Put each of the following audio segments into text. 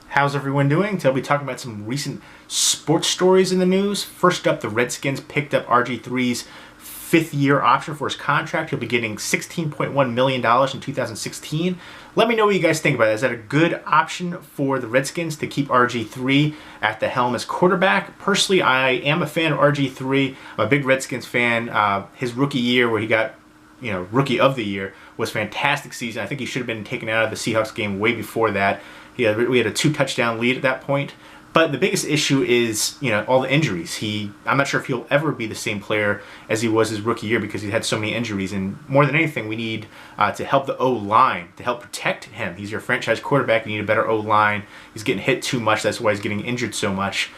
How's everyone doing? Today I'll be talking about some recent sports stories in the news. First up, the Redskins picked up RG3's fifth-year option for his contract. He'll be getting $16.1 million in 2016. Let me know what you guys think about it. Is that a good option for the Redskins to keep RG3 at the helm as quarterback? Personally, I am a fan of RG3. I'm a big Redskins fan. His rookie year where he got Rookie of the Year was fantastic season. I think he should have been taken out of the Seahawks game way before that. We had a 2-touchdown lead at that point. But the biggest issue is, all the injuries. I'm not sure if he'll ever be the same player as he was his rookie year because he had so many injuries. And more than anything, we need to help the O-line, to help protect him. He's your franchise quarterback. You need a better O-line. He's getting hit too much. That's why he's getting injured so much.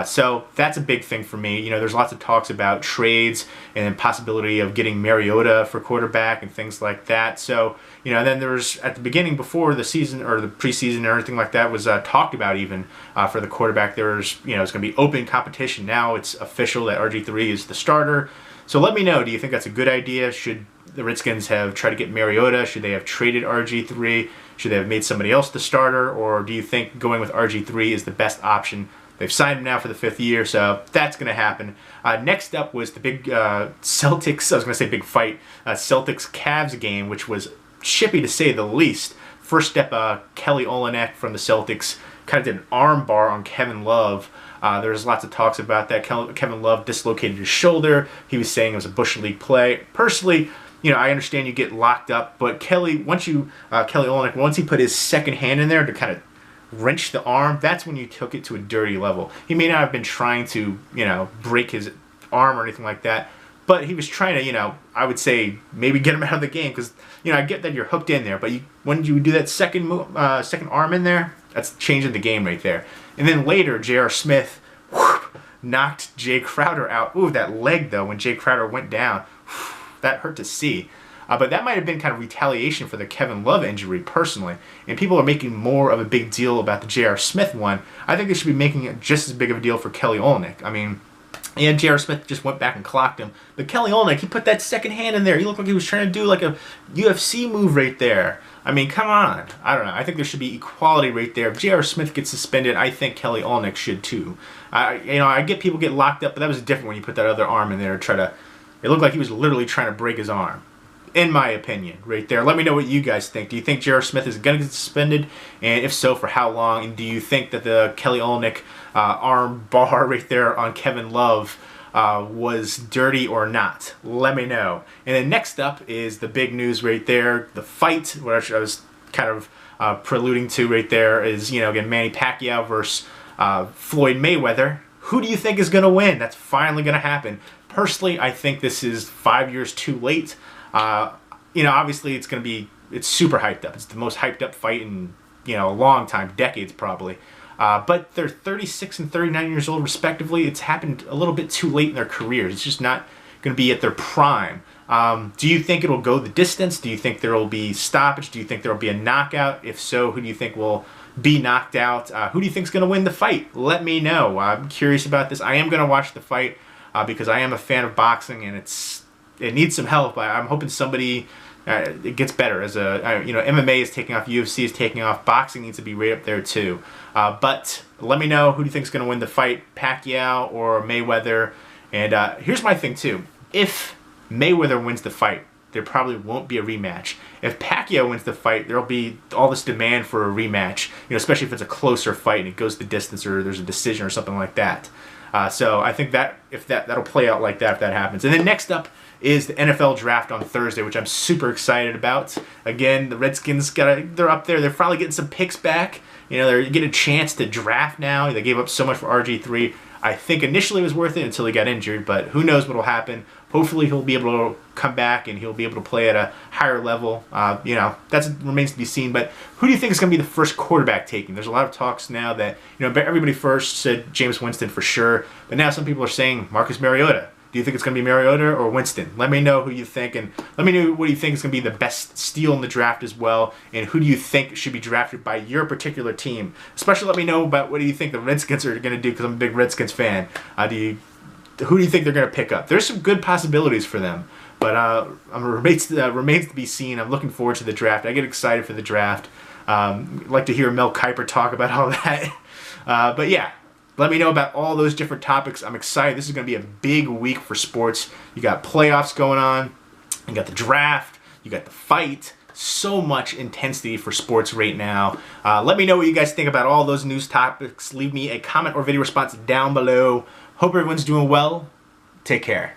So that's a big thing for me. There's lots of talks about trades and possibility of getting Mariota for quarterback and things like that. So, then there's at the beginning before the season or the preseason or anything like that was talked about even for the quarterback. There's, it's going to be open competition. Now it's official that RG3 is the starter. So let me know, do you think that's a good idea? Should the Redskins have tried to get Mariota? Should they have traded RG3? Should they have made somebody else the starter? Or do you think going with RG3 is the best option? They've signed him now for the 5th year, so that's going to happen. Next up was the big Celtics, I was going to say big fight, Celtics-Cavs game, which was chippy to say the least. First step, Kelly Olynyk from the Celtics kind of did an arm bar on Kevin Love. There's lots of talks about that. Kevin Love dislocated his shoulder. He was saying it was a Bush League play. Personally, I understand you get locked up, but Kelly Olynyk, once he put his second hand in there to kind of wrench the arm, that's when you took it to a dirty level. He may not have been trying to, break his arm or anything like that, but he was trying to, I would say maybe get him out of the game because, I get that you're hooked in there, but when you do that second arm in there, that's changing the game right there. And then later, J.R. Smith knocked Jay Crowder out. Ooh, that leg though, when Jay Crowder went down, that hurt to see. But that might have been kind of retaliation for the Kevin Love injury, personally. And people are making more of a big deal about the J.R. Smith one. I think they should be making it just as big of a deal for Kelly Olynyk. I mean, and J.R. Smith just went back and clocked him. But Kelly Olynyk, he put that second hand in there. He looked like he was trying to do like a UFC move right there. I mean, come on. I don't know. I think there should be equality right there. If J.R. Smith gets suspended, I think Kelly Olynyk should too. I get people get locked up, but that was different when you put that other arm in there to try to... It looked like he was literally trying to break his arm. In my opinion, right there. Let me know what you guys think. Do you think J.R. Smith is going to get suspended? And if so, for how long? And do you think that the Kelly Olynyk arm bar right there on Kevin Love was dirty or not? Let me know. And then next up is the big news right there. The fight, which I was kind of preluding to right there, is, again, Manny Pacquiao versus Floyd Mayweather. Who do you think is going to win? That's finally going to happen. Personally, I think this is 5 years too late. Obviously it's super hyped up. It's the most hyped up fight in, a long time, decades probably. But they're 36 and 39 years old respectively. It's happened a little bit too late in their careers. It's just not going to be at their prime. Do you think it'll go the distance? Do you think there will be stoppage? Do you think there will be a knockout? If so, who do you think will be knocked out? Who do you think is going to win the fight? Let me know. I'm curious about this. I am going to watch the fight because I am a fan of boxing and it needs some help. I'm hoping somebody it gets better. As MMA is taking off, UFC is taking off. Boxing needs to be right up there too. But let me know, who do you think is going to win the fight, Pacquiao or Mayweather? And here's my thing too. If Mayweather wins the fight, there probably won't be a rematch. If Pacquiao wins the fight, there'll be all this demand for a rematch. Especially if it's a closer fight and it goes the distance or there's a decision or something like that. So I think that that'll play out like that if that happens. And then next up is the NFL draft on Thursday, which I'm super excited about. Again, the Redskins they're up there. They're probably getting some picks back. They're getting a chance to draft now. They gave up so much for RG3. I think initially it was worth it until he got injured, but who knows what will happen. Hopefully he'll be able to come back and he'll be able to play at a higher level. That remains to be seen. But who do you think is going to be the first quarterback taken? There's a lot of talks now that, everybody first said James Winston for sure, but now some people are saying Marcus Mariota. Do you think it's going to be Mariota or Winston? Let me know who you think, and let me know what you think is going to be the best steal in the draft as well, and who do you think should be drafted by your particular team. Especially let me know about what do you think the Redskins are going to do, because I'm a big Redskins fan. Who do you think they're going to pick up? There's some good possibilities for them, but remains to be seen. I'm looking forward to the draft. I get excited for the draft. Like to hear Mel Kiper talk about all that. But yeah, let me know about all those different topics. I'm excited. This is going to be a big week for sports. You got playoffs going on. You got the draft. You got the fight. So much intensity for sports right now. Let me know what you guys think about all those news topics. Leave me a comment or video response down below. Hope everyone's doing well. Take care.